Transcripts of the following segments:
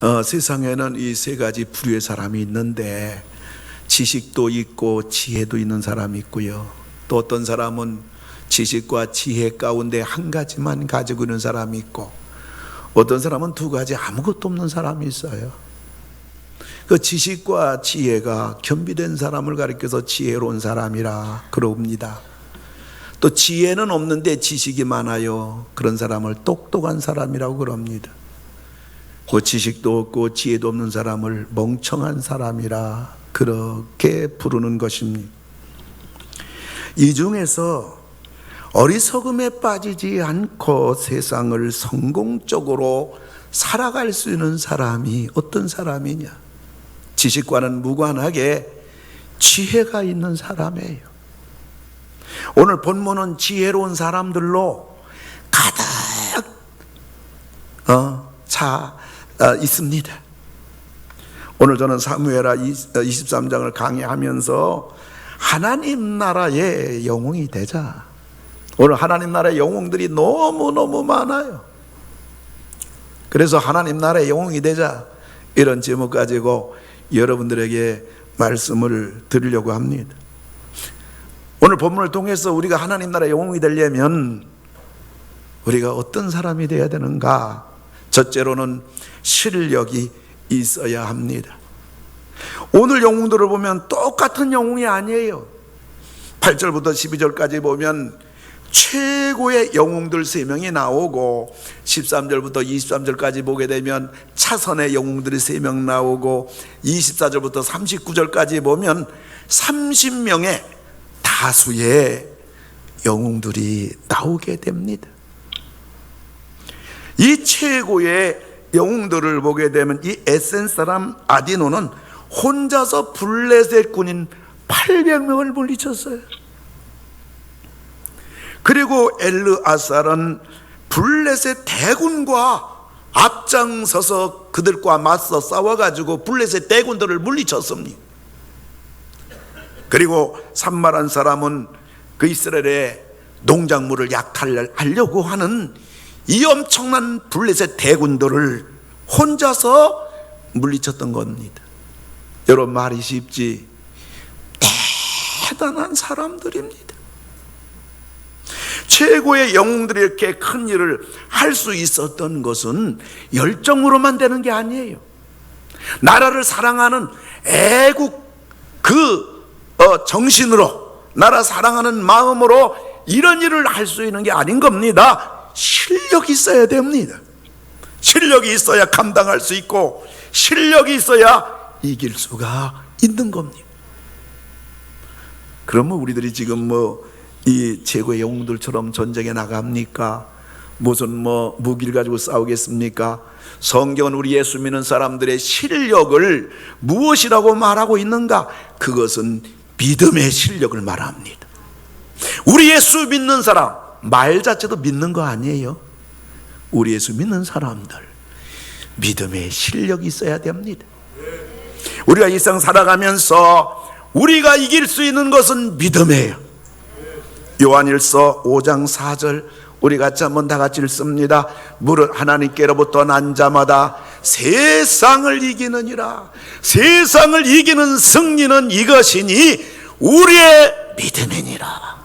세상에는 이 세 가지 부류의 사람이 있는데, 지식도 있고 지혜도 있는 사람이 있고요. 또 어떤 사람은 지식과 지혜 가운데 한 가지만 가지고 있는 사람이 있고, 어떤 사람은 두 가지 아무것도 없는 사람이 있어요. 그 지식과 지혜가 겸비된 사람을 가리켜서 지혜로운 사람이라 그럽니다. 또 지혜는 없는데 지식이 많아요. 그런 사람을 똑똑한 사람이라고 그럽니다. 그 지식도 없고 지혜도 없는 사람을 멍청한 사람이라 그렇게 부르는 것입니다. 이 중에서 어리석음에 빠지지 않고 세상을 성공적으로 살아갈 수 있는 사람이 어떤 사람이냐? 지식과는 무관하게 지혜가 있는 사람이에요. 오늘 본문은 지혜로운 사람들로 가득 있습니다. 오늘 저는 사무엘하 23장을 강의하면서 하나님 나라의 영웅이 되자. 오늘 하나님 나라의 영웅들이 너무너무 많아요. 그래서 하나님 나라의 영웅이 되자, 이런 제목 가지고 여러분들에게 말씀을 드리려고 합니다. 오늘 본문을 통해서 우리가 하나님 나라의 영웅이 되려면 우리가 어떤 사람이 되어야 되는가? 첫째로는 실력이 있어야 합니다. 오늘 영웅들을 보면 똑같은 영웅이 아니에요. 8절부터 12절까지 보면 최고의 영웅들 3명이 나오고, 13절부터 23절까지 보게 되면 차선의 영웅들이 3명 나오고, 24절부터 39절까지 보면 30명의 다수의 영웅들이 나오게 됩니다. 이 최고의 영웅들을 보게 되면 이 에센 사람 아디노는 혼자서 블레셋 군인 800명을 물리쳤어요. 그리고 엘르아살은 블레셋 대군과 앞장서서 그들과 맞서 싸워가지고 블레셋 대군들을 물리쳤습니다. 그리고 산마란 사람은 그 이스라엘의 농작물을 약탈하려고 하는 이 엄청난 블레셋 대군들을 혼자서 물리쳤던 겁니다. 여러분, 말이 쉽지? 대단한 사람들입니다. 최고의 영웅들이 이렇게 큰 일을 할 수 있었던 것은 열정으로만 되는 게 아니에요. 나라를 사랑하는 애국 정신으로, 나라 사랑하는 마음으로 이런 일을 할 수 있는 게 아닌 겁니다. 실력이 있어야 됩니다. 실력이 있어야 감당할 수 있고, 실력이 있어야 이길 수가 있는 겁니다. 그러면 우리들이 지금 이 최고의 영웅들처럼 전쟁에 나갑니까? 무슨 무기를 가지고 싸우겠습니까? 성경은 우리 예수 믿는 사람들의 실력을 무엇이라고 말하고 있는가? 그것은 믿음의 실력을 말합니다. 우리 예수 믿는 사람, 말 자체도 믿는 거 아니에요. 우리 예수 믿는 사람들, 믿음의 실력이 있어야 됩니다. 우리가 이 세상 살아가면서 우리가 이길 수 있는 것은 믿음이에요. 요한일서 5장 4절 우리 같이 한번 다 같이 읽습니다. 무릇 하나님께로부터 난 자마다 세상을 이기느니라. 세상을 이기는 승리는 이것이니 우리의 믿음이니라.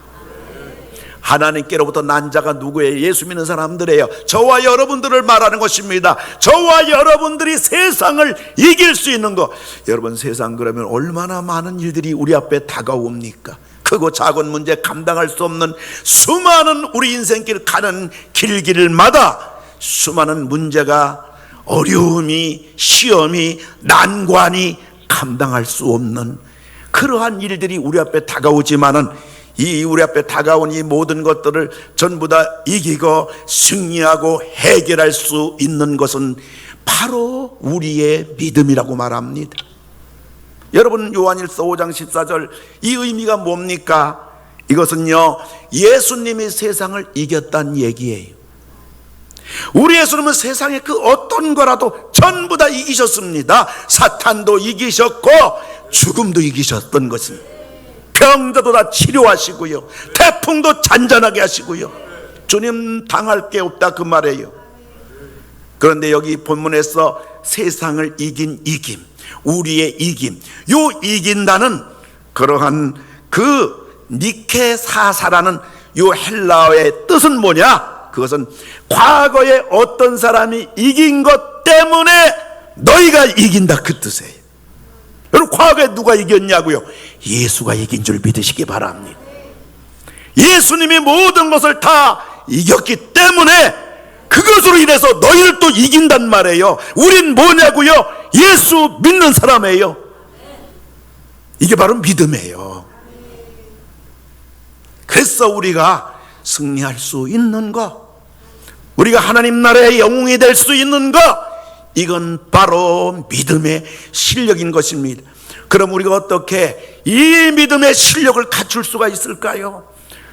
하나님께로부터 난 자가 누구예요? 예수 믿는 사람들이에요. 저와 여러분들을 말하는 것입니다. 저와 여러분들이 세상을 이길 수 있는 것. 여러분, 세상 그러면 얼마나 많은 일들이 우리 앞에 다가옵니까? 크고 작은 문제 감당할 수 없는 수많은 우리 인생길 가는 길마다 수많은 문제가, 어려움이, 시험이, 난관이 감당할 수 없는 그러한 일들이 우리 앞에 다가오지만은, 이 우리 앞에 다가온 이 모든 것들을 전부 다 이기고 승리하고 해결할 수 있는 것은 바로 우리의 믿음이라고 말합니다. 여러분, 요한일서 5장 14절 이 의미가 뭡니까? 이것은요, 예수님이 세상을 이겼다는 얘기예요. 우리 예수님은 세상의 그 어떤 거라도 전부 다 이기셨습니다. 사탄도 이기셨고 죽음도 이기셨던 것입니다. 병자도 다 치료하시고요, 태풍도 잔잔하게 하시고요. 주님 당할 게 없다 그 말이에요. 그런데 여기 본문에서 세상을 이긴 이김, 우리의 이김, 요 이긴다는 그러한 그 니케사사라는 요 헬라어의 뜻은 뭐냐? 그것은 과거에 어떤 사람이 이긴 것 때문에 너희가 이긴다, 그 뜻이에요. 여러분, 과거에 누가 이겼냐고요? 예수가 이긴 줄 믿으시기 바랍니다. 예수님이 모든 것을 다 이겼기 때문에 그것으로 인해서 너희를 또 이긴단 말이에요. 우린 뭐냐고요? 예수 믿는 사람이에요. 이게 바로 믿음이에요. 그래서 우리가 승리할 수 있는 것, 우리가 하나님 나라의 영웅이 될 수 있는 것, 이건 바로 믿음의 실력인 것입니다. 그럼 우리가 어떻게 이 믿음의 실력을 갖출 수가 있을까요?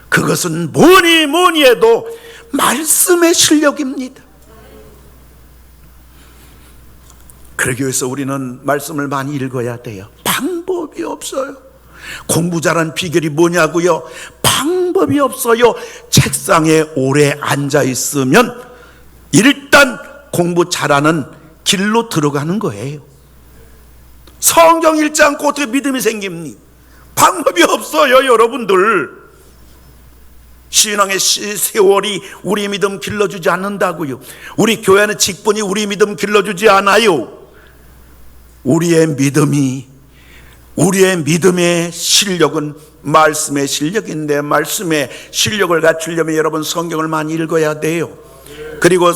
그것은 뭐니 해도 말씀의 실력입니다. 그러기 위해서 우리는 말씀을 많이 읽어야 돼요. 방법이 없어요. 공부 잘하는 비결이 뭐냐고요? 방법이 없어요. 책상에 오래 앉아 있으면 일단 공부 잘하는 길로 들어가는 거예요. 성경 읽지 않고 어떻게 믿음이 생깁니까? 방법이 없어요, 여러분들. 신앙의 세월이 우리 믿음 길러주지 않는다고요. 우리 교회는 직분이 우리 믿음 길러주지 않아요. 우리의 믿음의 실력은 말씀의 실력인데, 말씀의 실력을 갖추려면 여러분 성경을 많이 읽어야 돼요. 그리고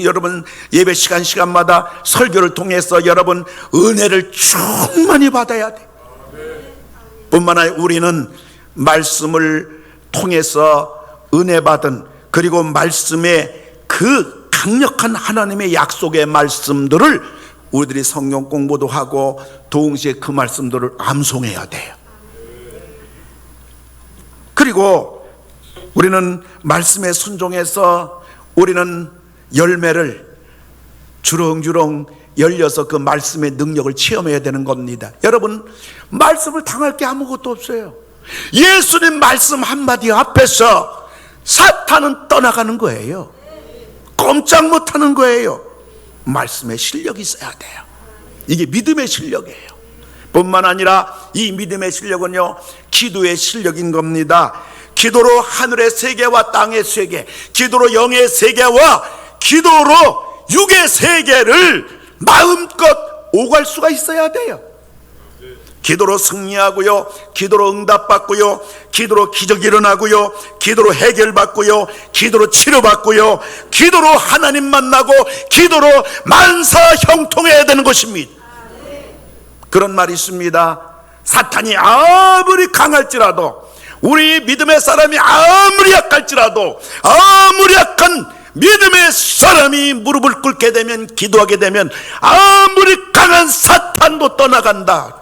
여러분 예배 시간마다 설교를 통해서 여러분 은혜를 충만히 받아야 돼요. 뿐만 아니라 우리는 말씀을 통해서 은혜 받은, 그리고 말씀의 그 강력한 하나님의 약속의 말씀들을 우리들이 성경 공부도 하고 동시에 그 말씀들을 암송해야 돼요. 그리고 우리는 말씀에 순종해서 우리는 열매를 주렁주렁 열려서 그 말씀의 능력을 체험해야 되는 겁니다. 여러분, 말씀을 당할 게 아무것도 없어요. 예수님 말씀 한마디 앞에서 사탄은 떠나가는 거예요. 꼼짝 못하는 거예요. 말씀의 실력이 있어야 돼요. 이게 믿음의 실력이에요. 뿐만 아니라 이 믿음의 실력은요, 기도의 실력인 겁니다. 기도로 하늘의 세계와 땅의 세계, 기도로 영의 세계와 기도로 육의 세계를 마음껏 오갈 수가 있어야 돼요. 기도로 승리하고요, 기도로 응답받고요, 기도로 기적이 일어나고요, 기도로 해결받고요, 기도로 치료받고요, 기도로 하나님 만나고 기도로 만사 형통해야 되는 것입니다. 그런 말이 있습니다. 사탄이 아무리 강할지라도, 우리 믿음의 사람이 아무리 약할지라도, 아무리 약한 믿음의 사람이 무릎을 꿇게 되면, 기도하게 되면 아무리 강한 사탄도 떠나간다.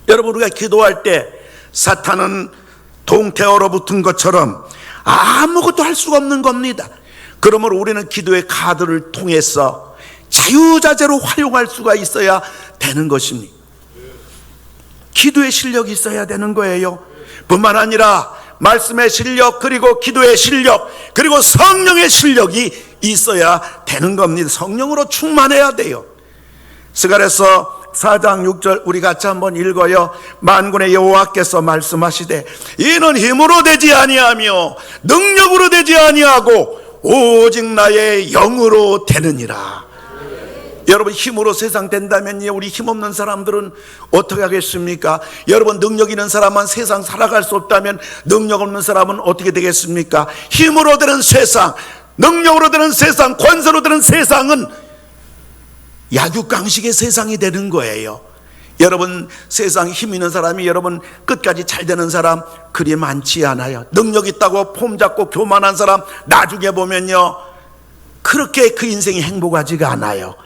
여러분, 우리가 기도할 때 사탄은 동태 얼어붙은 것처럼 아무것도 할 수가 없는 겁니다. 그러므로 우리는 기도의 카드를 통해서 자유자재로 활용할 수가 있어야 되는 것입니다. 기도의 실력이 있어야 되는 거예요. 뿐만 아니라 말씀의 실력, 그리고 기도의 실력, 그리고 성령의 실력이 있어야 되는 겁니다. 성령으로 충만해야 돼요. 스가랴서 4장 6절 우리 같이 한번 읽어요. 만군의 여호와께서 말씀하시되 이는 힘으로 되지 아니하며 능력으로 되지 아니하고 오직 나의 영으로 되느니라. 여러분, 힘으로 세상 된다면요, 우리 힘없는 사람들은 어떻게 하겠습니까? 여러분, 능력 있는 사람은 세상 살아갈 수 없다면 능력 없는 사람은 어떻게 되겠습니까? 힘으로 되는 세상, 능력으로 되는 세상, 권세로 되는 세상은 약육강식의 세상이 되는 거예요. 여러분, 세상 힘 있는 사람이 여러분 끝까지 잘 되는 사람 그리 많지 않아요. 능력 있다고 폼 잡고 교만한 사람 나중에 보면요, 그렇게 그 인생이 행복하지가 않아요.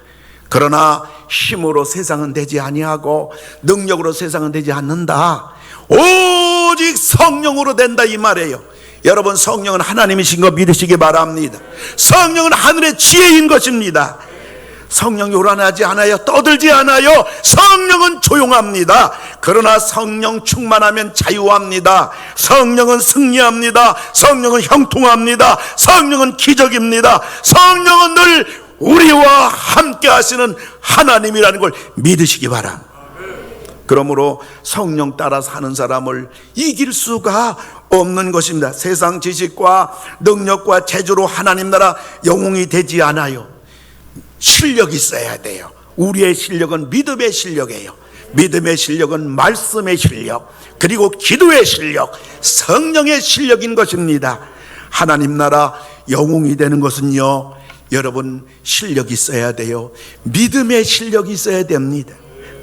그러나 힘으로 세상은 되지 아니하고 능력으로 세상은 되지 않는다. 오직 성령으로 된다, 이 말이에요. 여러분, 성령은 하나님이신 거 믿으시기 바랍니다. 성령은 하늘의 지혜인 것입니다. 성령이 요란하지 않아요. 떠들지 않아요. 성령은 조용합니다. 그러나 성령 충만하면 자유합니다. 성령은 승리합니다. 성령은 형통합니다. 성령은 기적입니다. 성령은 늘 우리와 함께 하시는 하나님이라는 걸 믿으시기 바랍니다. 그러므로 성령 따라 사는 사람을 이길 수가 없는 것입니다. 세상 지식과 능력과 재주로 하나님 나라 영웅이 되지 않아요. 실력이 있어야 돼요. 우리의 실력은 믿음의 실력이에요. 믿음의 실력은 말씀의 실력, 그리고 기도의 실력, 성령의 실력인 것입니다. 하나님 나라 영웅이 되는 것은요, 여러분 실력이 있어야 돼요. 믿음의 실력이 있어야 됩니다.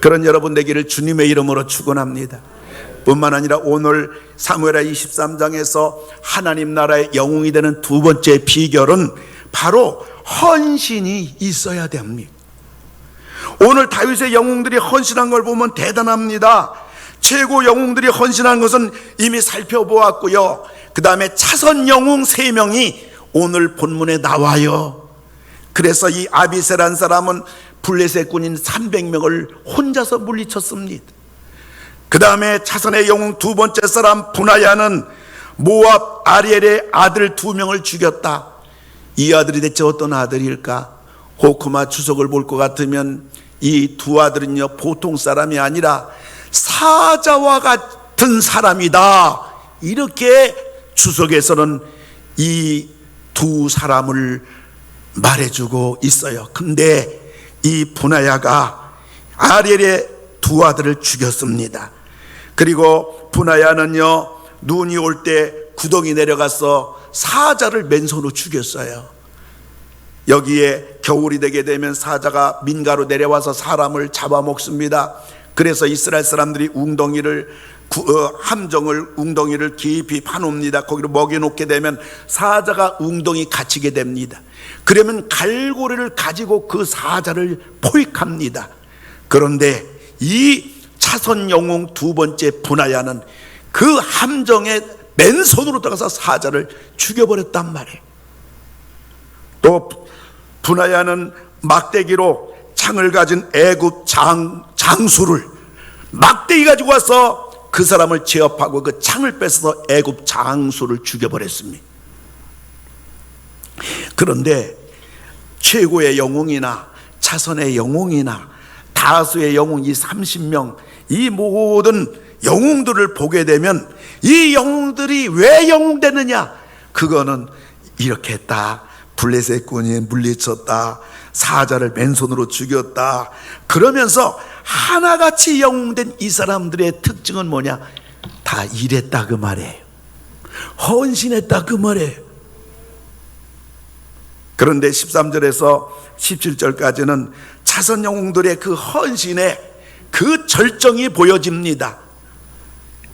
그런 여러분 되기를 주님의 이름으로 축원합니다. 뿐만 아니라 오늘 사무엘하 23장에서 하나님 나라의 영웅이 되는 두 번째 비결은 바로 헌신이 있어야 됩니다. 오늘 다윗의 영웅들이 헌신한 걸 보면 대단합니다. 최고 영웅들이 헌신한 것은 이미 살펴보았고요. 그 다음에 차선 영웅 3명이 오늘 본문에 나와요. 그래서 이 아비세라는 사람은 블레셋 군인 300명을 혼자서 물리쳤습니다. 그 다음에 차선의 영웅 두 번째 사람 분하야는 모압 아리엘의 아들 2명을 죽였다. 이 아들이 대체 어떤 아들일까? 호크마 주석을 볼 것 같으면 이 두 아들은요, 보통 사람이 아니라 사자와 같은 사람이다. 이렇게 주석에서는 이 두 사람을 말해주고 있어요. 근데 이 분하야가 아리엘의 두 아들을 죽였습니다. 그리고 분하야는요, 눈이 올 때 구덩이 내려가서 사자를 맨손으로 죽였어요. 여기에 겨울이 되게 되면 사자가 민가로 내려와서 사람을 잡아먹습니다. 그래서 이스라엘 사람들이 함정을 웅덩이를 깊이 파놓습니다. 거기로 먹여놓게 되면 사자가 웅덩이 갇히게 됩니다. 그러면 갈고리를 가지고 그 사자를 포획합니다. 그런데 이 차선 영웅 두 번째 분하야는 그 함정에 맨손으로 들어가서 사자를 죽여버렸단 말이에요. 또 분하야는 막대기로 창을 가진 애굽 장수를 막대기 가지고 와서 그 사람을 제압하고 그 창을 뺏어서 애굽 장수를 죽여버렸습니다. 그런데 최고의 영웅이나 차선의 영웅이나 다수의 영웅, 이 30명, 이 모든 영웅들을 보게 되면 이 영웅들이 왜 영웅 되느냐? 그거는 이렇게 했다. 블레셋 군이 물리쳤다. 사자를 맨손으로 죽였다. 그러면서 하나같이 영웅된 이 사람들의 특징은 뭐냐? 다 일했다 그 말이에요. 헌신했다 그 말이에요. 그런데 13절에서 17절까지는 차선 영웅들의 그 헌신의 그 절정이 보여집니다.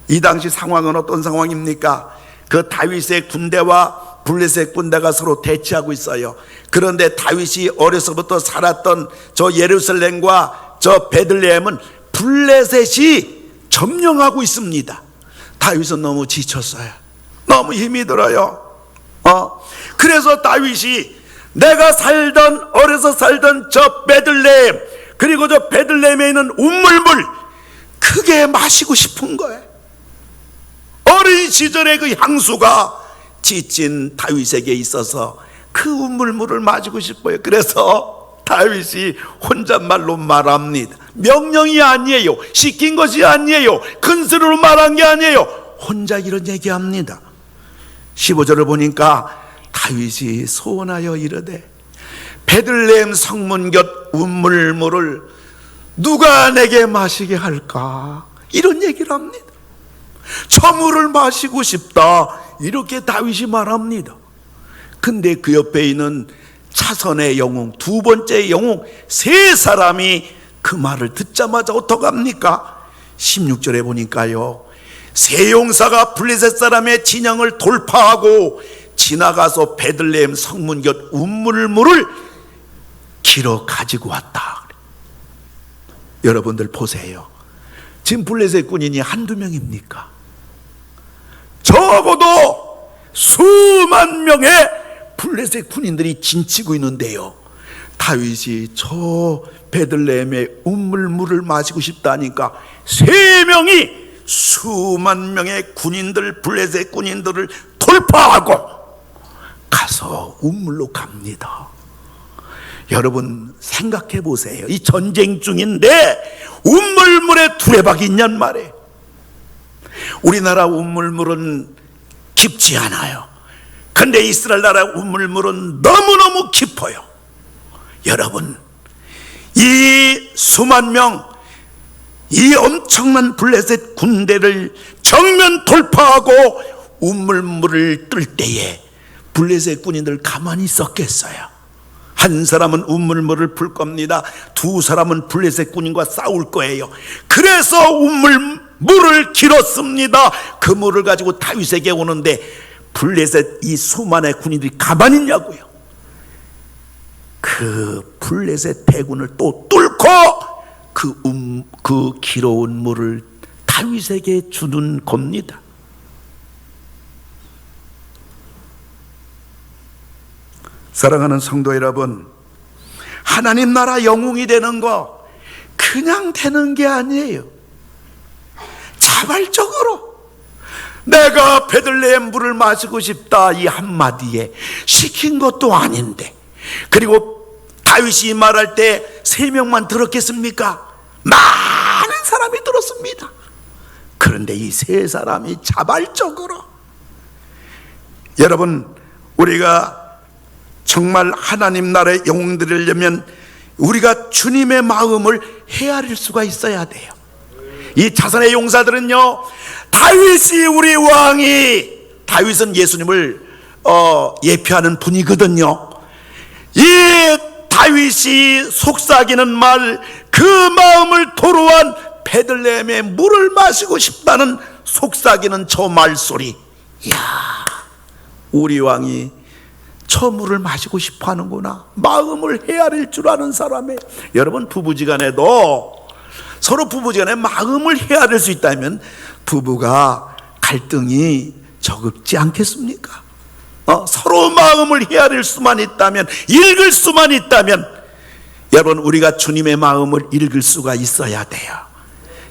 이 당시 상황은 어떤 상황입니까? 그 다윗의 군대와 블레셋 군대가 서로 대치하고 있어요. 그런데 다윗이 어려서부터 살았던 저 예루살렘과 저 베들레헴은 블레셋이 점령하고 있습니다. 다윗은 너무 지쳤어요. 너무 힘이 들어요. 그래서 다윗이 내가 어려서 살던 저 베들레헴, 그리고 저 베들레헴에 있는 운물물 크게 마시고 싶은 거예요. 어린 시절의 그 향수가 지친 다윗에게 있어서 그 운물물을 마시고 싶어요. 그래서 다윗이 혼잣말로 말합니다. 명령이 아니에요. 시킨 것이 아니에요. 큰 소리로 말한 게 아니에요. 혼자 이런 얘기합니다. 15절을 보니까 다윗이 소원하여 이르되 베들레헴 성문 곁 운물물을 누가 내게 마시게 할까? 이런 얘기를 합니다. 저 물을 마시고 싶다. 이렇게 다윗이 말합니다. 근데 그 옆에 있는 차선의 영웅, 두 번째 영웅 3사람이 그 말을 듣자마자 어떡합니까? 16절에 보니까요, 세 용사가 블레셋 사람의 진영을 돌파하고 지나가서 베들레헴 성문 곁 운물물을 길어 가지고 왔다. 여러분들 보세요. 지금 블레셋 군인이 한두 명입니까? 적어도 수만 명의 블레셋 군인들이 진치고 있는데요, 다윗이 저 베들레헴의 운물물을 마시고 싶다니까 3명이 수만 명의 군인들, 블레셋 군인들을 돌파하고 가서 운물로 갑니다. 여러분 생각해 보세요. 이 전쟁 중인데 우물물에 두레박이 있냔 말이에요. 우리나라 우물물은 깊지 않아요. 근데 이스라엘 나라 우물물은 너무너무 깊어요. 여러분, 이 수만 명, 이 엄청난 블레셋 군대를 정면 돌파하고 우물물을 뜰 때에 블레셋 군인들 가만히 있었겠어요? 한 사람은 우물물을 풀 겁니다. 두 사람은 블레셋 군인과 싸울 거예요. 그래서 우물물을 길었습니다. 그 물을 가지고 다윗에게 오는데 블레셋 이 수만의 군인들이 가만히 있냐고요. 그 블레셋 대군을 또 뚫고 그 길어온 물을 다윗에게 주는 겁니다. 사랑하는 성도 여러분, 하나님 나라 영웅이 되는 거 그냥 되는 게 아니에요. 자발적으로 내가 베들레헴 물을 마시고 싶다 이 한마디에 시킨 것도 아닌데, 그리고 다윗이 말할 때 3명만 들었겠습니까? 많은 사람이 들었습니다. 그런데 이 3사람이 자발적으로, 여러분, 우리가 정말 하나님 나라의 영웅들이 되려면 우리가 주님의 마음을 헤아릴 수가 있어야 돼요. 이 자선의 용사들은요, 다윗이 우리 왕이, 다윗은 예수님을 예표하는 분이거든요. 이 다윗이 속삭이는 말, 그 마음을 토로한 베들레헴의 물을 마시고 싶다는 속삭이는 저 말소리, 이야, 우리 왕이 저 물을 마시고 싶어 하는구나. 마음을 헤아릴 줄 아는 사람이에요. 여러분, 부부지간에도 서로 부부지간에 마음을 헤아릴 수 있다면 부부가 갈등이 적지 않겠습니까? 서로 마음을 헤아릴 수만 있다면, 읽을 수만 있다면, 여러분, 우리가 주님의 마음을 읽을 수가 있어야 돼요.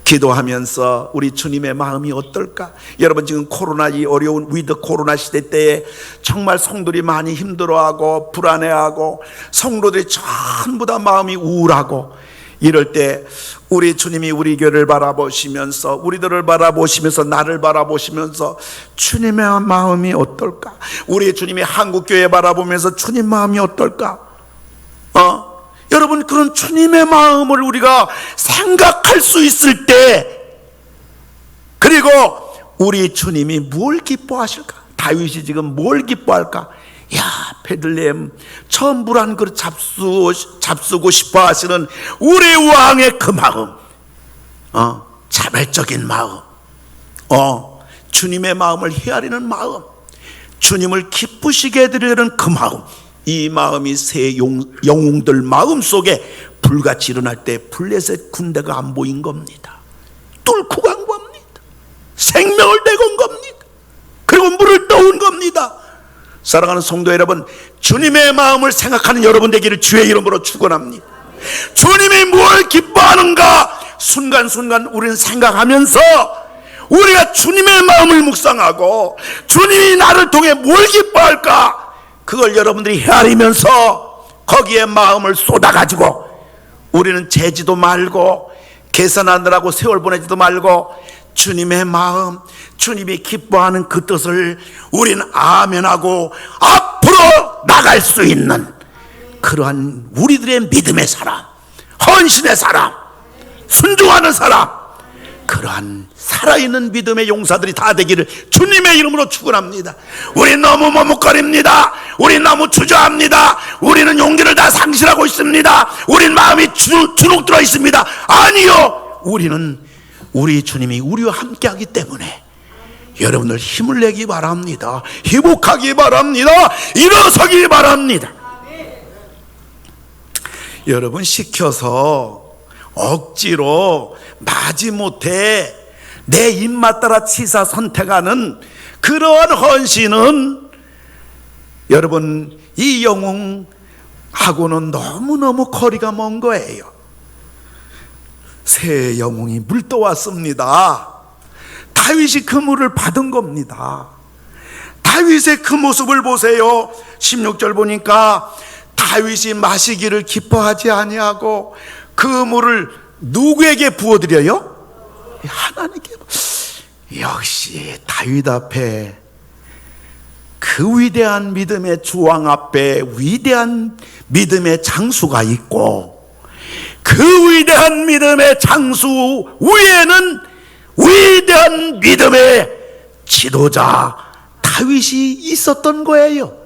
기도하면서 우리 주님의 마음이 어떨까? 여러분, 지금 코로나, 이 어려운 위드 코로나 시대 때에 정말 성도들이 많이 힘들어하고 불안해하고 성도들이 전부 다 마음이 우울하고 이럴 때 우리 주님이 우리 교회를 바라보시면서, 우리들을 바라보시면서, 나를 바라보시면서 주님의 마음이 어떨까? 우리 주님이 한국교회 바라보면서 주님 마음이 어떨까? 여러분, 그런 주님의 마음을 우리가 생각할 수 있을 때, 그리고 우리 주님이 뭘 기뻐하실까? 다윗이 지금 뭘 기뻐할까? 야, 베들레헴 처음 물 한 그릇 잡수고 싶어 하시는 우리 왕의 그 마음, 자발적인 마음, 주님의 마음을 헤아리는 마음, 주님을 기쁘시게 해드리는 그 마음, 이 마음이 세 영웅들 마음 속에 불같이 일어날 때 블레셋 군대가 안 보인 겁니다. 뚫고 간 겁니다. 생명을 내건 겁니다. 그리고 물을 떠온 겁니다. 사랑하는 성도 여러분, 주님의 마음을 생각하는 여러분 되기를 주의 이름으로 축원합니다. 주님이 뭘 기뻐하는가 순간순간 우리는 생각하면서 우리가 주님의 마음을 묵상하고 주님이 나를 통해 뭘 기뻐할까, 그걸 여러분들이 헤아리면서 거기에 마음을 쏟아가지고 우리는 재지도 말고 계산하느라고 세월 보내지도 말고 주님의 마음, 주님이 기뻐하는 그 뜻을 우리는 아멘하고 앞으로 나갈 수 있는 그러한 우리들의 믿음의 사람, 헌신의 사람, 순종하는 사람, 그러한 살아있는 믿음의 용사들이 다 되기를 주님의 이름으로 축원합니다. 우리는 너무 머뭇거립니다. 우리는 너무 주저합니다. 우리는 용기를 다 상실하고 있습니다. 우리는 마음이 주눅 들어 있습니다. 아니요, 우리는 우리 주님이 우리와 함께하기 때문에 여러분들 힘을 내기 바랍니다. 회복하기 바랍니다. 일어서기 바랍니다. 여러분, 시켜서 억지로 마지못해 내 입맛 따라 치사 선택하는 그러한 헌신은 여러분, 이 영웅하고는 너무너무 거리가 먼 거예요. 새 영웅이 물 떠왔습니다. 다윗이 그 물을 받은 겁니다. 다윗의 그 모습을 보세요. 16절 보니까 다윗이 마시기를 기뻐하지 아니하고 그 물을 누구에게 부어드려요? 하나님께. 역시 다윗 앞에, 그 위대한 믿음의 주왕 앞에 위대한 믿음의 장수가 있고, 그 위대한 믿음의 장수 위에는 위대한 믿음의 지도자 다윗이 있었던 거예요.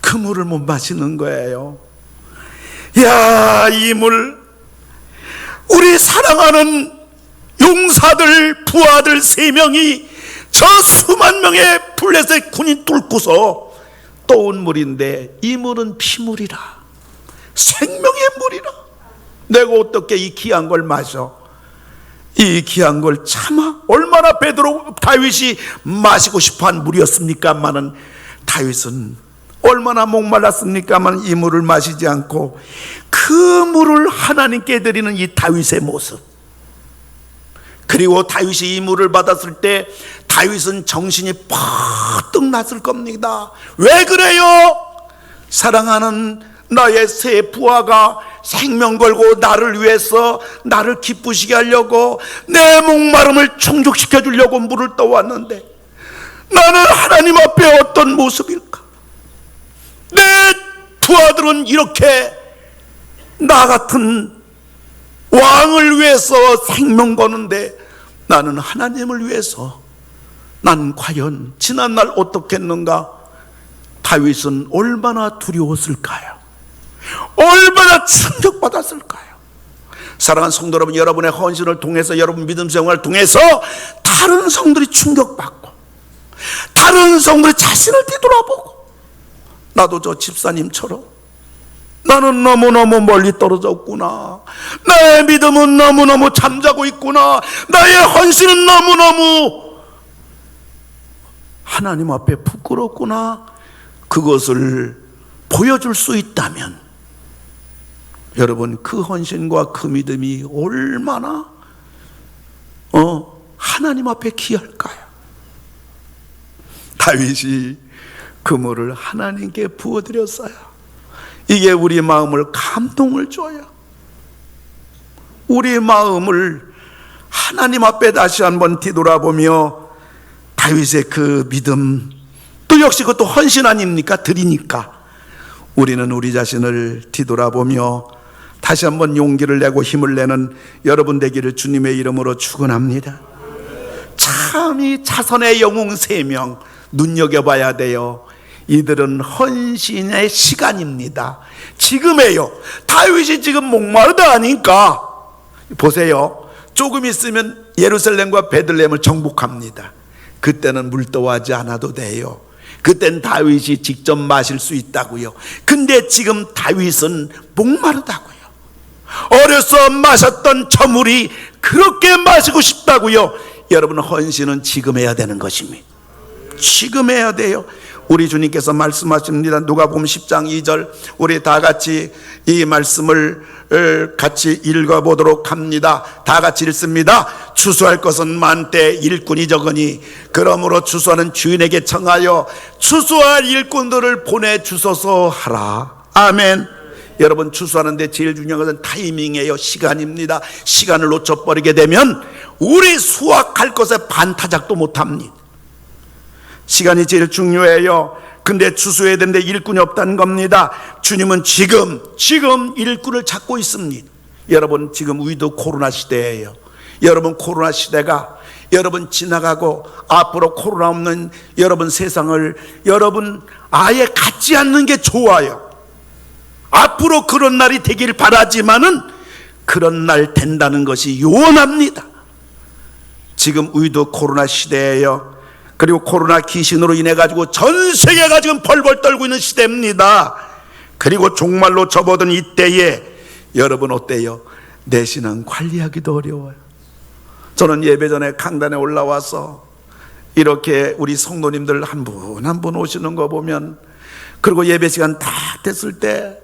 그 물을 못 마시는 거예요. 야, 이 물, 우리 사랑하는 용사들, 부하들 3명이 저 수만 명의 블레셋 군인 뚫고서 떠온 물인데, 이 물은 피물이라, 생명의 물이라. 내가 어떻게 이 귀한 걸 마셔? 이 귀한 걸 참아? 얼마나 다윗이 마시고 싶어한 물이었습니까마는, 다윗은 얼마나 목말랐습니까만 이 물을 마시지 않고 그 물을 하나님께 드리는 이 다윗의 모습. 그리고 다윗이 이 물을 받았을 때 다윗은 정신이 퍽 났을 겁니다. 왜 그래요? 사랑하는 나의 새 부하가 생명 걸고 나를 위해서, 나를 기쁘시게 하려고, 내 목마름을 충족시켜 주려고 물을 떠왔는데, 나는 하나님 앞에 어떤 모습일까? 내 부하들은 이렇게 나 같은 왕을 위해서 생명 거는데, 나는 하나님을 위해서, 난 과연 지난날 어떻겠는가? 다윗은 얼마나 두려웠을까요? 얼마나 충격받았을까요? 사랑하는 성도 여러분, 여러분의 헌신을 통해서, 여러분 믿음 생활을 통해서 다른 성들이 충격받고, 다른 성들이 자신을 뒤돌아보고, 나도 저 집사님처럼 나는 너무너무 멀리 떨어졌구나, 나의 믿음은 너무너무 잠자고 있구나, 나의 헌신은 너무너무 하나님 앞에 부끄럽구나, 그것을 보여줄 수 있다면 여러분, 그 헌신과 그 믿음이 얼마나 하나님 앞에 귀할까요? 다윗이 그 물을 하나님께 부어드렸어요. 이게 우리 마음을 감동을 줘요. 우리 마음을 하나님 앞에 다시 한번 뒤돌아보며, 다윗의 그 믿음, 또 역시 그것도 헌신 아닙니까? 드리니까 우리는 우리 자신을 뒤돌아보며 다시 한번 용기를 내고 힘을 내는 여러분 되기를 주님의 이름으로 축원합니다. 참 이 자선의 영웅 3명 눈여겨봐야 돼요. 이들은 헌신의 시간입니다. 지금이에요. 다윗이 지금 목마르다 하니까 보세요, 조금 있으면 예루살렘과 베들레헴을 정복합니다. 그때는 물도하지 않아도 돼요. 그땐 다윗이 직접 마실 수 있다고요. 근데 지금 다윗은 목마르다고요. 어려서 마셨던 저 물이 그렇게 마시고 싶다고요. 여러분, 헌신은 지금 해야 되는 것입니다. 지금 해야 돼요. 우리 주님께서 말씀하십니다. 누가복음 10장 2절, 우리 다 같이 이 말씀을 같이 읽어보도록 합니다. 다 같이 읽습니다. 추수할 것은 많되 일꾼이 적으니 그러므로 추수하는 주인에게 청하여 추수할 일꾼들을 보내주소서 하라. 아멘. 여러분, 추수하는데 제일 중요한 것은 타이밍이에요. 시간입니다. 시간을 놓쳐버리게 되면 우리 수확할 것에 반타작도 못합니다. 시간이 제일 중요해요. 근데 추수해야 되는데 일꾼이 없다는 겁니다. 주님은 지금 일꾼을 찾고 있습니다. 여러분, 지금 우리도 코로나 시대예요. 여러분, 코로나 시대가 여러분 지나가고 앞으로 코로나 없는 여러분 세상을 여러분 아예 갖지 않는 게 좋아요. 앞으로 그런 날이 되길 바라지만은 그런 날 된다는 것이 요원합니다. 지금 우리도 코로나 시대예요. 그리고 코로나 귀신으로 인해 가지고 전 세계가 지금 벌벌 떨고 있는 시대입니다. 그리고 종말로 접어든 이때에 여러분 어때요? 내 신앙 관리하기도 어려워요. 저는 예배 전에 강단에 올라와서 이렇게 우리 성도님들 한 분 한 분 오시는 거 보면, 그리고 예배 시간 다 됐을 때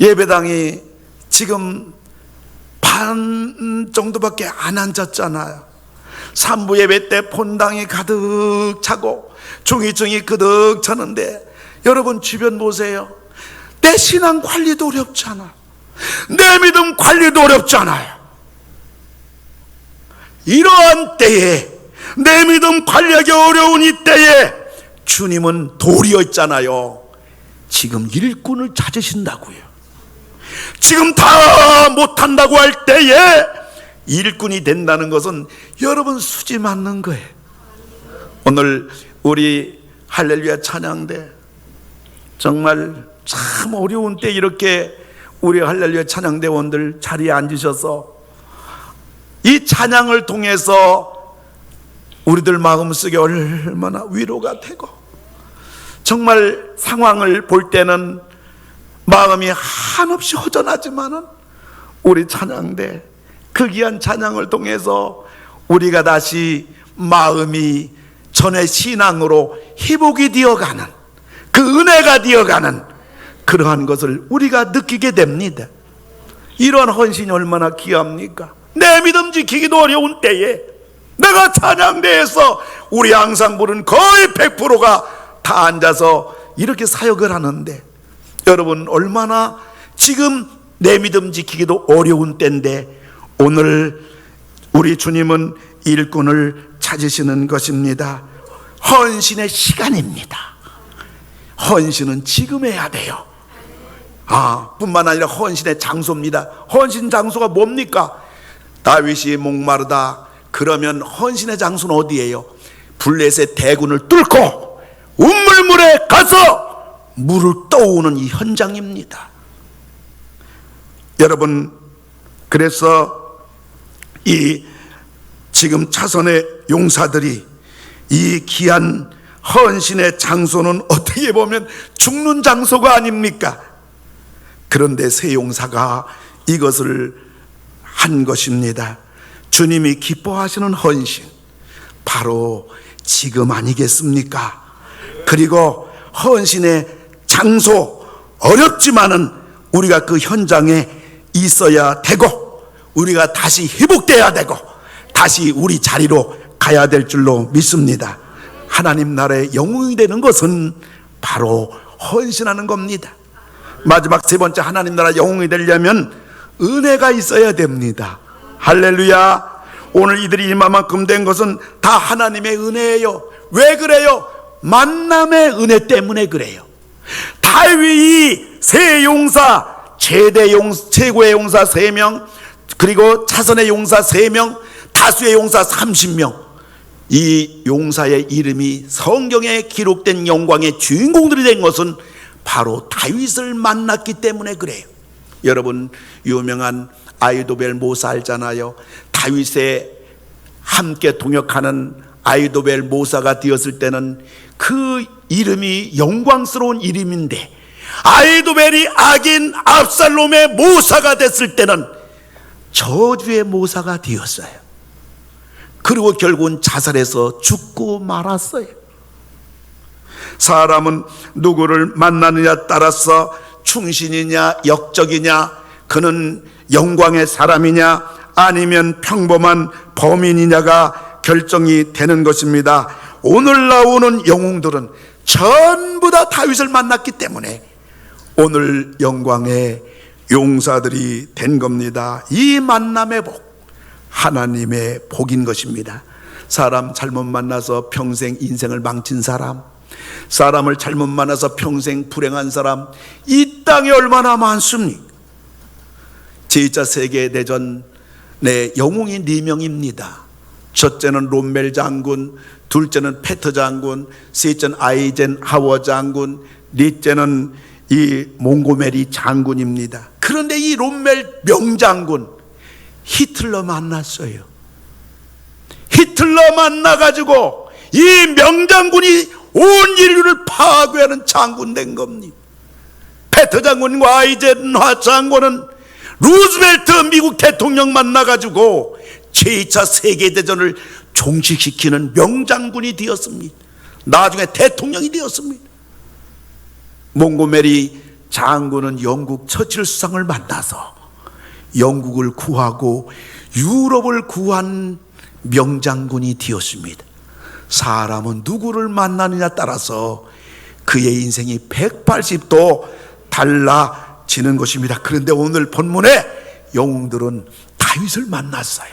예배당이 지금 반 정도밖에 안 앉았잖아요. 3부 예배 때 본당이 가득 차고 중이증이 그득 차는데 여러분 주변 보세요. 내 신앙 관리도 어렵잖아. 내 믿음 관리도 어렵잖아요. 이러한 때에, 내 믿음 관리하기 어려운 이 때에 주님은 도리어 있잖아요. 지금 일꾼을 찾으신다고요. 지금 다 못한다고 할 때에 일꾼이 된다는 것은 여러분 수지 맞는 거예요. 오늘 우리 할렐루야 찬양대 정말 참 어려운 때 이렇게 우리 할렐루야 찬양대원들 자리에 앉으셔서 이 찬양을 통해서 우리들 마음속에 얼마나 위로가 되고, 정말 상황을 볼 때는 마음이 한없이 허전하지만은 우리 찬양대 그 귀한 찬양을 통해서 우리가 다시 마음이 전의 신앙으로 회복이 되어가는, 그 은혜가 되어가는 그러한 것을 우리가 느끼게 됩니다. 이러한 헌신이 얼마나 귀합니까? 내 믿음 지키기도 어려운 때에 내가 찬양대에서 우리 항상 부른 거의 100%가 다 앉아서 이렇게 사역을 하는데, 여러분 얼마나 지금 내 믿음 지키기도 어려운 때인데 오늘 우리 주님은 일꾼을 찾으시는 것입니다. 헌신의 시간입니다. 헌신은 지금 해야 돼요. 뿐만 아니라 헌신의 장소입니다. 헌신 장소가 뭡니까? 다윗이 목마르다 그러면 헌신의 장소는 어디예요? 블레셋 대군을 뚫고 운물물에 가서 물을 떠오는 이 현장입니다. 여러분, 그래서 이 지금 차선의 용사들이 이 귀한 헌신의 장소는 어떻게 보면 죽는 장소가 아닙니까? 그런데 세 용사가 이것을 한 것입니다. 주님이 기뻐하시는 헌신, 바로 지금 아니겠습니까? 그리고 헌신의 장소, 어렵지만은 우리가 그 현장에 있어야 되고, 우리가 다시 회복돼야 되고, 다시 우리 자리로 가야 될 줄로 믿습니다. 하나님 나라의 영웅이 되는 것은 바로 헌신하는 겁니다. 마지막 세 번째, 하나님 나라 영웅이 되려면 은혜가 있어야 됩니다. 할렐루야. 오늘 이들이 이만큼 된 것은 다 하나님의 은혜예요. 왜 그래요? 만남의 은혜 때문에 그래요. 다윗이 세 용사, 최고의 용사 3명, 그리고 차선의 용사 3명, 다수의 용사 30명, 이 용사의 이름이 성경에 기록된 영광의 주인공들이 된 것은 바로 다윗을 만났기 때문에 그래요. 여러분, 유명한 아히도벨 모사 알잖아요. 다윗에 함께 동역하는 아히도벨 모사가 되었을 때는 그 이름이 영광스러운 이름인데, 아히도벨이 악인 압살롬의 모사가 됐을 때는 저주의 모사가 되었어요. 그리고 결국은 자살해서 죽고 말았어요. 사람은 누구를 만나느냐에 따라서 충신이냐 역적이냐, 그는 영광의 사람이냐 아니면 평범한 범인이냐가 결정이 되는 것입니다. 오늘 나오는 영웅들은 전부 다 다윗을 만났기 때문에 오늘 영광의 용사들이 된 겁니다. 이 만남의 복, 하나님의 복인 것입니다. 사람 잘못 만나서 평생 인생을 망친 사람, 사람을 잘못 만나서 평생 불행한 사람, 이 땅에 얼마나 많습니까? 제2차 세계대전의 영웅이 4명입니다. 첫째는 롬멜 장군, 둘째는 페터 장군, 셋째는 아이젠하워 장군, 넷째는 이 몽고메리 장군입니다. 그런데 이 롬멜 명장군, 히틀러 만났어요. 히틀러 만나가지고 이 명장군이 온 인류를 파괴하는 장군 된 겁니다. 페터 장군과 아이젠하 장군은 루즈벨트 미국 대통령 만나가지고 제2차 세계대전을 종식시키는 명장군이 되었습니다. 나중에 대통령이 되었습니다. 몽고메리 장군은 영국 처칠 수상을 만나서 영국을 구하고 유럽을 구한 명장군이 되었습니다. 사람은 누구를 만나느냐 따라서 그의 인생이 180도 달라지는 것입니다. 그런데 오늘 본문에 영웅들은 다윗을 만났어요.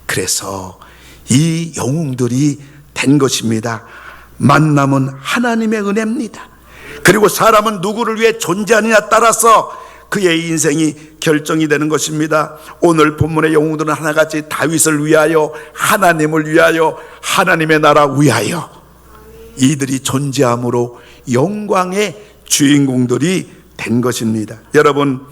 그래서 이 영웅들이 된 것입니다. 만남은 하나님의 은혜입니다. 그리고 사람은 누구를 위해 존재하느냐 따라서 그의 인생이 결정이 되는 것입니다. 오늘 본문의 영웅들은 하나같이 다윗을 위하여, 하나님을 위하여, 하나님의 나라 위하여 이들이 존재함으로 영광의 주인공들이 된 것입니다. 여러분,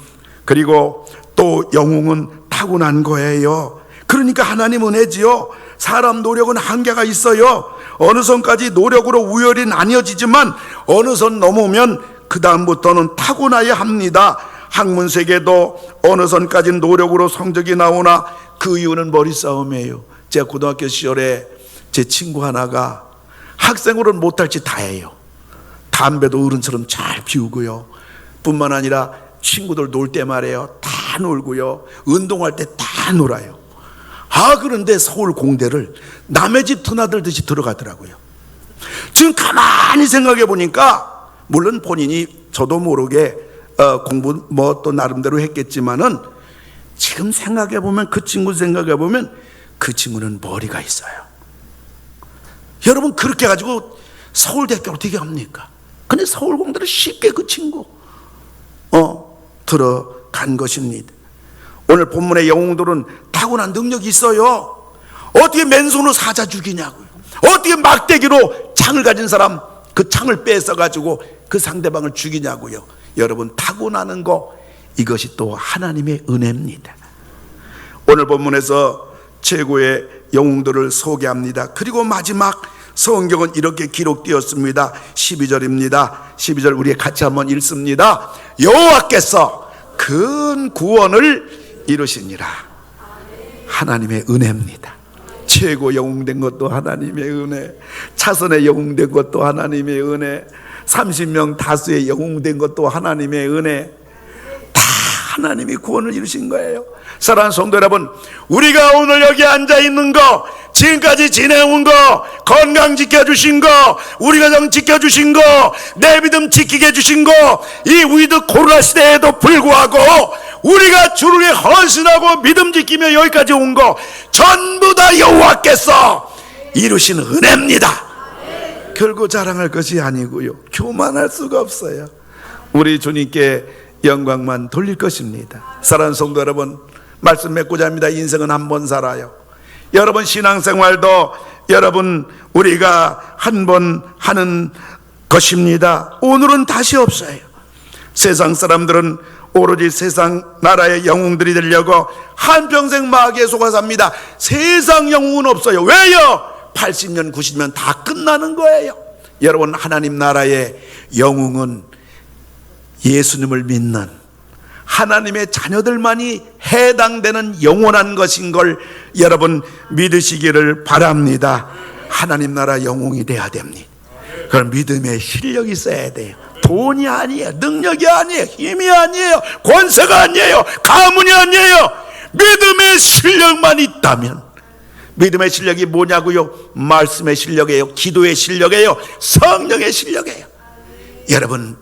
그리고 또 영웅은 타고난 거예요. 그러니까 하나님 은혜지요. 사람 노력은 한계가 있어요. 어느 선까지 노력으로 우열이 나뉘어지지만 어느 선 넘으면 그 다음부터는 타고나야 합니다. 학문세계도 어느 선까지는 노력으로 성적이 나오나 그 이유는 머리싸움이에요. 제가 고등학교 시절에 제 친구 하나가 학생으로는 못할 짓 다 해요. 담배도 어른처럼 잘 피우고요. 뿐만 아니라 친구들 놀 때 말이에요. 다 놀고요. 운동할 때 다 놀아요. 그런데 서울 공대를 남의 집 드나들듯이 들어가더라고요. 지금 가만히 생각해 보니까 물론 본인이 저도 모르게 공부 뭐 또 나름대로 했겠지만은 지금 생각해 보면 그 친구 생각해 보면 그 친구는 머리가 있어요. 여러분, 그렇게 가지고 서울대학교 어떻게 합니까? 근데 서울공대를 쉽게 그 친구 들어간 것입니다. 오늘 본문의 영웅들은 타고난 능력이 있어요. 어떻게 맨손으로 사자 죽이냐고요. 어떻게 막대기로 창을 가진 사람 그 창을 뺏어가지고 그 상대방을 죽이냐고요. 여러분, 타고나는 거, 이것이 또 하나님의 은혜입니다. 오늘 본문에서 최고의 영웅들을 소개합니다. 그리고 마지막 성경은 이렇게 기록되었습니다. 12절입니다. 12절 우리 같이 한번 읽습니다. 여호와께서 큰 구원을 이루시니라. 하나님의 은혜입니다. 최고 영웅된 것도 하나님의 은혜, 차선에 영웅된 것도 하나님의 은혜, 30명 다수의 영웅된 것도 하나님의 은혜, 다 하나님이 구원을 이루신 거예요. 사랑하는 성도 여러분, 우리가 오늘 여기 앉아 있는 거, 지금까지 지내온 거, 건강 지켜주신 거, 우리 가정 지켜주신 거, 내 믿음 지키게 해주신 거, 이 위드 코로나 시대에도 불구하고 우리가 주를 위해 헌신하고 믿음 지키며 여기까지 온 거 전부 다 여호와께서 이루신 은혜입니다. 결코 자랑할 것이 아니고요, 교만할 수가 없어요. 우리 주님께 영광만 돌릴 것입니다. 사랑하는 성도 여러분, 말씀 맺고자 합니다. 인생은 한 번 살아요. 여러분, 신앙생활도 여러분 우리가 한 번 하는 것입니다. 오늘은 다시 없어요. 세상 사람들은 오로지 세상 나라의 영웅들이 되려고 한평생 마귀에 속아 삽니다. 세상 영웅은 없어요. 왜요? 80년 90년 다 끝나는 거예요. 여러분, 하나님 나라의 영웅은 예수님을 믿는 하나님의 자녀들만이 해당되는 영원한 것인 걸 여러분 믿으시기를 바랍니다. 하나님 나라 영웅이 돼야 됩니다. 그럼 믿음의 실력이 있어야 돼요. 돈이 아니에요, 능력이 아니에요, 힘이 아니에요, 권세가 아니에요, 가문이 아니에요. 믿음의 실력만 있다면, 믿음의 실력이 뭐냐고요? 말씀의 실력이에요, 기도의 실력이에요, 성령의 실력이에요. 여러분,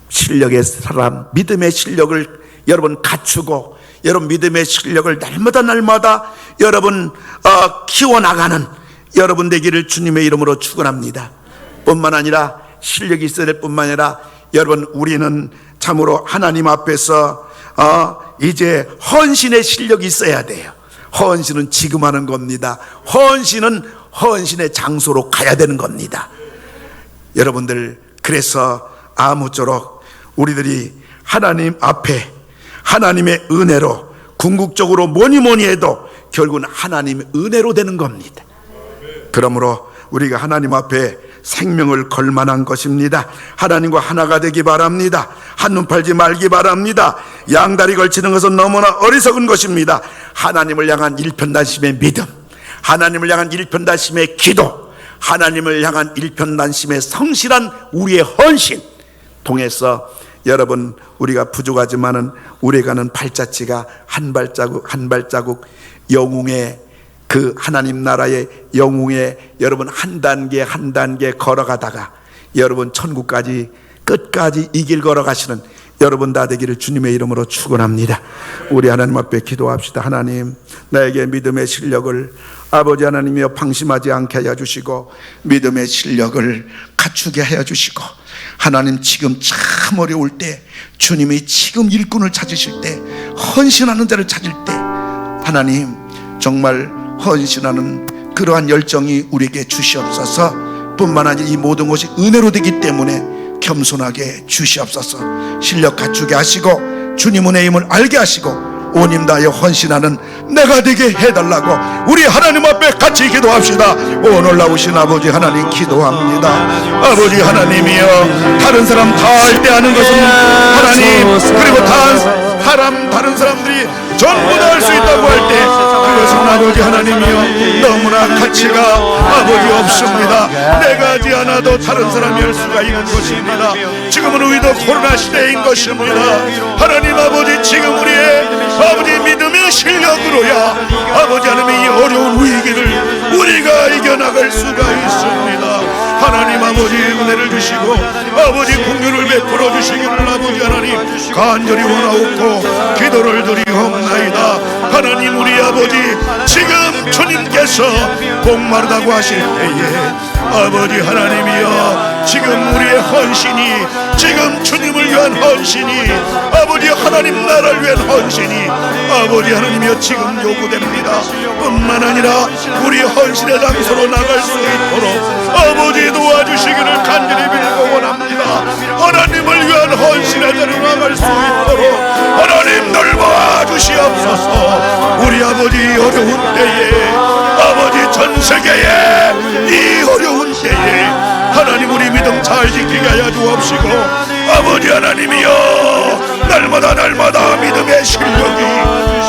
실력의 사람, 믿음의 실력을 여러분 갖추고 여러분 믿음의 실력을 날마다 여러분 키워나가는 여러분 되기를 주님의 이름으로 축원합니다. 뿐만 아니라 실력이 있어야 될 뿐만 아니라 여러분, 우리는 참으로 하나님 앞에서 이제 헌신의 실력이 있어야 돼요. 헌신은 지금 하는 겁니다. 헌신은 헌신의 장소로 가야 되는 겁니다. 여러분들, 그래서 아무쪼록 우리들이 하나님 앞에 하나님의 은혜로, 궁극적으로 뭐니 해도 결국은 하나님의 은혜로 되는 겁니다. 그러므로 우리가 하나님 앞에 생명을 걸 만한 것입니다. 하나님과 하나가 되기 바랍니다. 한눈 팔지 말기 바랍니다. 양다리 걸치는 것은 너무나 어리석은 것입니다. 하나님을 향한 일편단심의 믿음, 하나님을 향한 일편단심의 기도, 하나님을 향한 일편단심의 성실한 우리의 헌신 통해서 여러분, 우리가 부족하지만은 우리가 가는 발자취가 한 발자국 한 발자국 영웅의 그 하나님 나라의 영웅에 여러분 한 단계 한 단계 걸어가다가 여러분 천국까지 끝까지 이 길 걸어가시는 여러분 다 되기를 주님의 이름으로 축원합니다. 우리 하나님 앞에 기도합시다. 하나님, 나에게 믿음의 실력을 아버지 하나님이여 방심하지 않게 하여 주시고 믿음의 실력을 갖추게 하여 주시고, 하나님 지금 참 어려울 때, 주님이 지금 일꾼을 찾으실 때, 헌신하는 자를 찾을 때 하나님 정말 헌신하는 그러한 열정이 우리에게 주시옵소서. 뿐만 아니라 이 모든 것이 은혜로 되기 때문에 겸손하게 주시옵소서. 실력 갖추게 하시고 주님 은혜의 힘을 알게 하시고 온 힘 다하여 헌신하는 내가 되게 해달라고 우리 하나님 앞에 같이 기도합시다. 오늘 나오신 아버지 하나님 기도합니다. 아버지 하나님이여, 다른 사람 다 할 때 하는 것은 하나님, 그리고 다른 사람들이 전부 다 할 수 있다고 할 때 그것은 아버지 하나님이여 너무나 가치가 아버지 없습니다. 내가 하지 않아도 다른 사람이 할 수가 있는 것입니다. 지금은 우리도 코로나 시대인 것입니다. 하나님 아버지, 지금 우리의 아버지 믿음의 실력으로야 아버지 하나님의 이 어려운 위기를 우리가 이겨나갈 수가 있습니다. 하나님 아버지 은혜를 주시고 아버지 긍휼을 베풀어 주시기를 아버지 하나님 간절히 원하옵고 기도를 드리옵나이다. 하나님, 우리 아버지 지금 주님께서 목마르다고 하실 때에 아버지 하나님이여, 지금 우리의 헌신이, 지금 주님을 위한 헌신이, 아버지 하나님 나라를 위한 헌신이 아버지 하나님이여 지금 요구됩니다. 뿐만 아니라 우리 헌신의 장소로 나갈 수 있도록 아버지 도와주시기를 간절히 빌고 원합니다. 하나님을 위한 헌신의 자리로 나갈 수 있도록 하나님 넓어 주시옵소서. 우리 아버지 어려운 때에, 아버지 전 세계에 이 어려운 때에 하나님 우리 믿음 잘 지키게 하여 주옵시고, 아버지 하나님이여 날마다 믿음의 실력이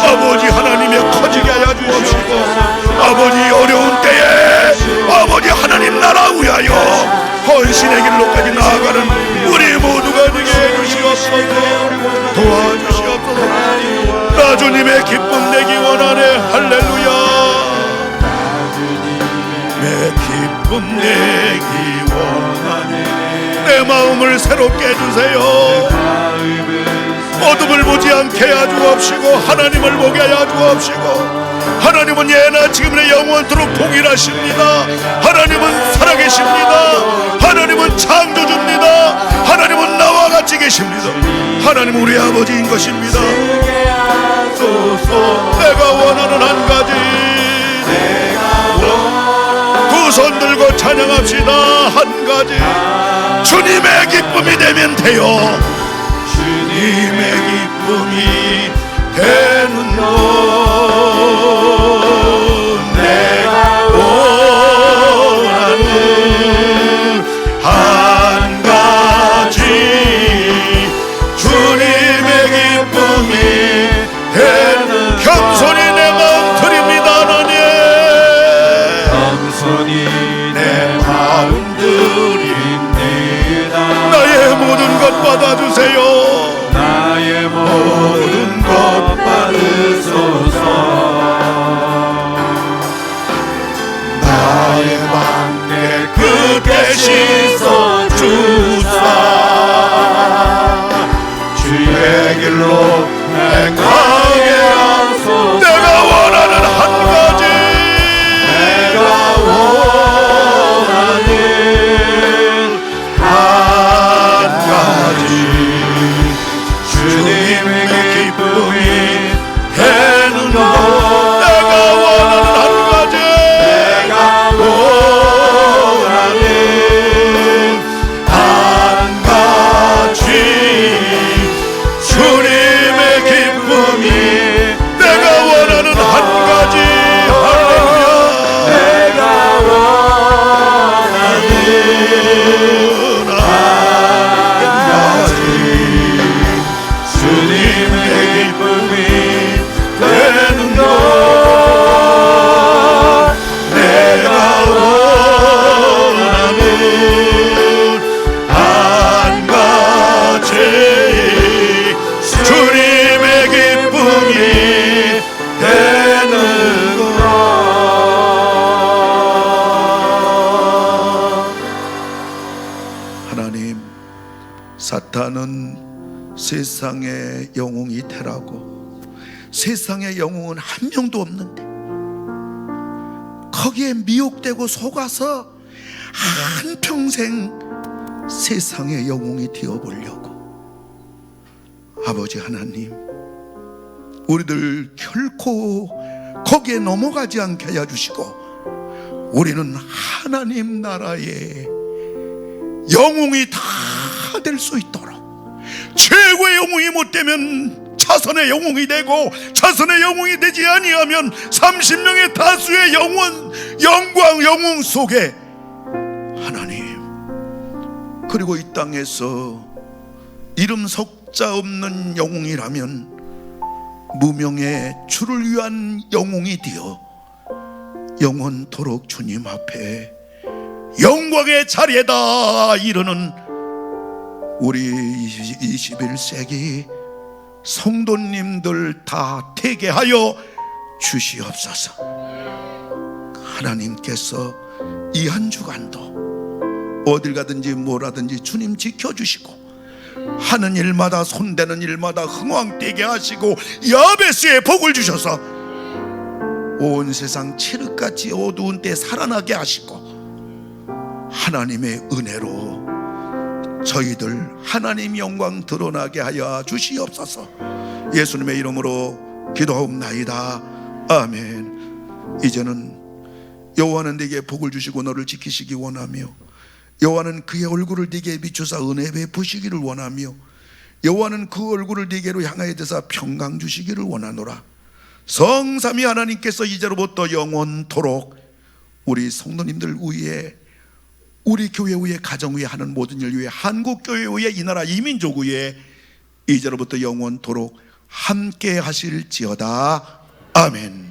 아버지 하나님의 커지게 하여 주옵시고, 아버지 어려운 때에 아버지 하나님 나라 위하여 헌신의 길로까지 나아가는 우리 모두가 되게 해주시옵소서. 도와주시옵소서. 나 주님의 기쁨 내기 원하네. 할렐루야. 내 기쁨 내기 원하네. 내 마음을 새롭게 해주세요. 어둠을 보지 않게 하여 주옵시고 하나님을 보게 하여 주옵시고, 하나님은 예나 지금이나 영원토록 동일하십니다. 하나님은 살아계십니다. 하나님은 창조주입니다. 하나님은 나와 같이 계십니다. 하나님 우리 아버지인 것입니다. 내가 원하는 한 가지, 두 손 들고 찬양합시다. 한 가지, 주님의 기쁨이 되면 돼요. 주님의 기쁨이 되는 것, 내가 원하는 한 가지, 주님의 기쁨이 되는, 겸손히 내 마음 드립니다. 하나님, 겸손히 내 마음 드립니다. 나의 모든 것 받아주세요. 나의 모든 것 받으소서. 나의 방패 굳게 씻어 주사. 주의 길로 행하게 하소서. 내가 원하는 한 가지, 내가 원하는 한 가지, 주님의 기쁨이 되는 것. 내가 원하는 한 가지, 내가 원하는 한 가지, 주님의 기쁨이, 내가 원하는 한 가지. 할렐루야. 내가 원하는 한 가지, 주님의 기쁨 세상에 영웅이 되라고. 세상에 영웅은 한 명도 없는데 거기에 미혹되고 속아서 한평생 세상의 영웅이 되어보려고. 아버지 하나님, 우리들 결코 거기에 넘어가지 않게 하여 주시고, 우리는 하나님 나라의 영웅이 다 될 수 있도록, 최고의 영웅이 못 되면 자선의 영웅이 되고, 자선의 영웅이 되지 아니하면 30명의 다수의 영광 영웅 속에 하나님, 그리고 이 땅에서 이름 석자 없는 영웅이라면 무명의 주를 위한 영웅이 되어 영원토록 주님 앞에 영광의 자리에다 이르는 우리 21세기 성도님들 다 되게 하여 주시옵소서. 하나님께서 이 한 주간도 어딜 가든지 뭘 하든지 주님 지켜주시고, 하는 일마다 손대는 일마다 흥왕되게 하시고, 야베스의 복을 주셔서 온 세상 칠흑같이 어두운 때 살아나게 하시고, 하나님의 은혜로 저희들 하나님 영광 드러나게 하여 주시옵소서. 예수님의 이름으로 기도하옵나이다. 아멘. 이제는 여호와는 네게 복을 주시고 너를 지키시기 원하며, 여호와는 그의 얼굴을 네게 비추사 은혜 베푸시기를 원하며, 여호와는 그 얼굴을 네게로 향하여 드사 평강 주시기를 원하노라. 성삼위 하나님께서 이제로부터 영원토록 우리 성도님들 위에, 우리 교회 위에, 가정 위에 하는 모든 일 위에, 한국교회 위에, 이 나라 이민족 위에 이제로부터 영원토록 함께 하실지어다. 아멘.